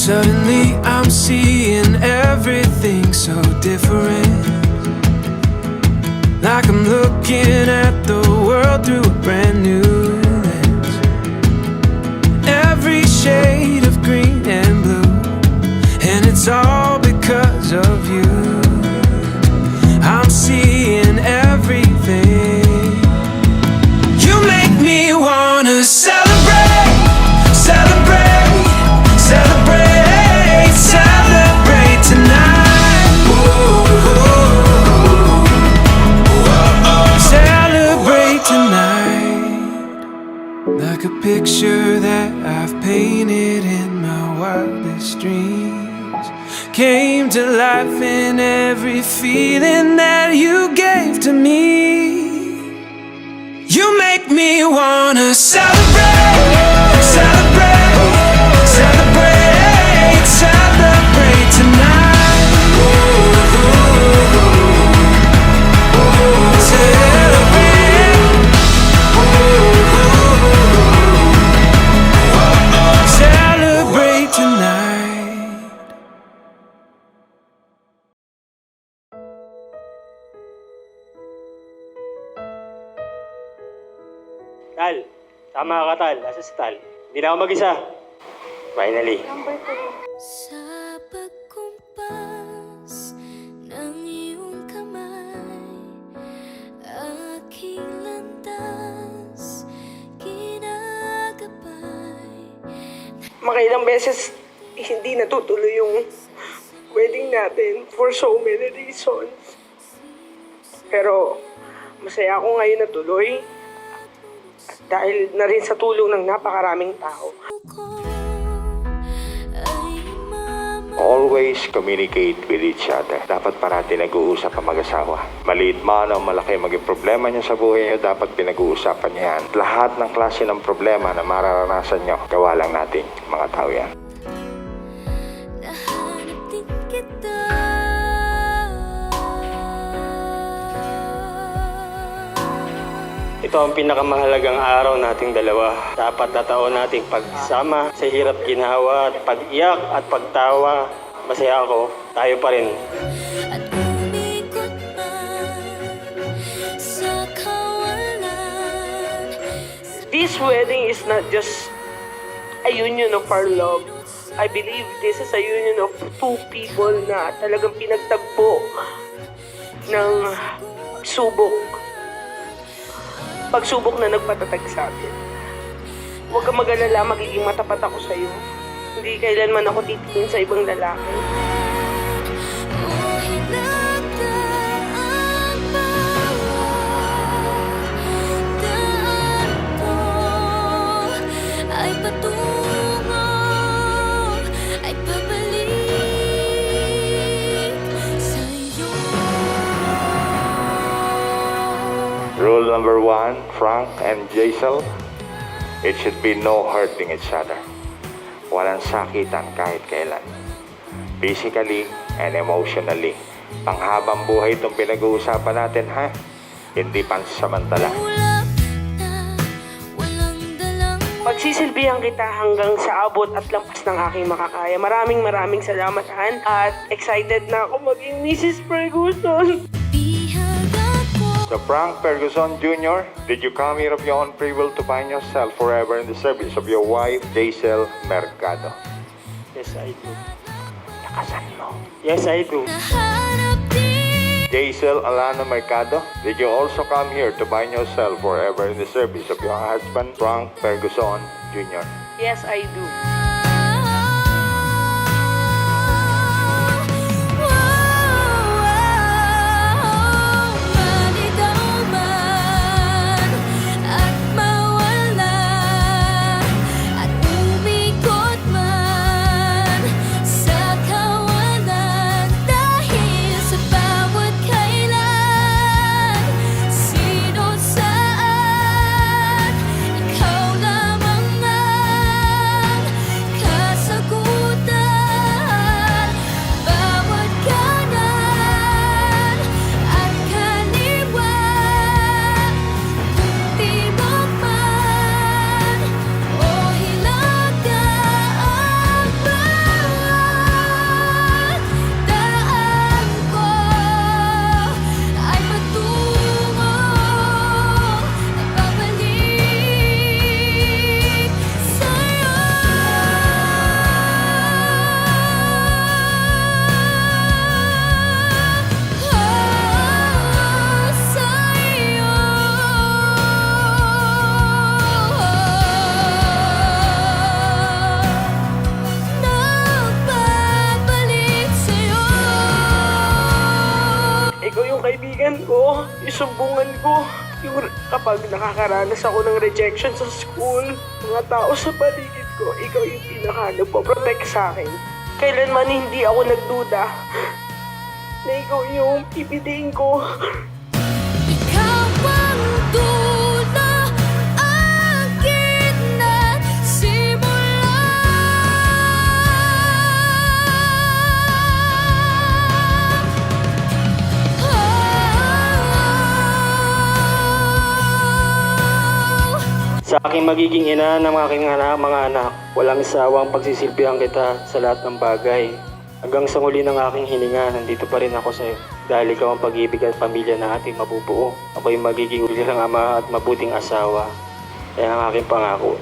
Suddenly I'm seeing everything so different, like I'm looking at the world through a brand new lens. Every shade of green and blue, and it's all because of you. I'm seeing everything. You make me wanna celebrate, celebrate, celebrate, celebrate tonight. Celebrate tonight. Like a picture that I've painted in my wildest dreams, came to life in every feeling that you gave to me. You make me wanna celebrate, celebrate, celebrate, celebrate tonight. Celebrate, celebrate tonight. Tal, tama ka Tal. Asa si Tal? Hindi na ako mag-isa. Finally. Sa pagkumpas ng iyong kamay, aking landas ginagabay. Makailang beses hindi natutuloy yung wedding natin for so many reasons. Pero masaya ako ngayon na tuloy. At dahil na rin sa tulong ng napakaraming tao. Always communicate with each other. Dapat parati nag-uusap ang mag-asawa. Maliit man o malaki maging problema niyo sa buhay niyo, dapat pinag-uusapan niyo yan. Lahat ng klase ng problema na mararanasan niyo, gawa lang natin, mga tao yan. Nahanap din kita. Ito ang pinakamahalagang araw nating dalawa. Dapat tataon nating pagsama sa hirap ginhawa at pag-iyak at pagtawa. Masaya ako, tayo pa rin. At umikot man sa kawalan. This wedding is not just a union of our love. I believe this is a union of two people na talagang pinagtagpo ng subok. Pagsubok na nagpatatag sa atin. Huwag kang mag-alala, magiging matapat ako sa iyo. Hindi kailanman ako titingin sa ibang lalaki. O hinata ang bawat daan ko ay patungo, ay pabalik sa'yo. Rule number 1, Frank and Jaisal, it should be no hurting each other. Walang sakitan kahit kailan. Physically and emotionally. Panghabang buhay itong pinag-uusapan natin, ha? Hindi pansamantala. Ulap na walang dalang Pagsisilbihan kita hanggang sa abot at lampas ng aking makakaya. Maraming salamat, Han. At excited na ako maging Mrs. Ferguson. bihag ako. So Frank Ferguson Jr., did you come here of your own free will to find yourself forever in the service of your wife, Jaisal Mercado? Yes, I do. Lakasan mo. Yes, I do. Nahanap din Jaisal Alana Mercado, did you also come here to bind yourself forever in the service of your husband, Frank Ferguson Jr.? Yes, I do. Maligaw man at mawala at umikot man sa kawalan, dahil sa bawat kailan, sino saan, ikaw lamang ang sumbungan ko. Yung kapag nakakaranas ako ng rejection sa school, mga tao sa paligid ko, ikaw yung nagpo-protect sa akin. Kailanman hindi ako nagduda na ikaw yung pipiliin ko. Ikaw ang dulo, akin na simula. Sa aking magiging ina ng aking mga anak, walang sawang pagsisilbihan kita sa lahat ng bagay. Hanggang sa muli ng aking hininga, nandito pa rin ako sa iyo. Dahil ikaw ang pag-ibig at pamilya na ating mabubuo. Ako yung magiging ulilang ama at mabuting asawa. Kaya ang aking pangako,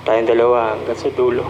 tayong dalawa hanggang sa dulo.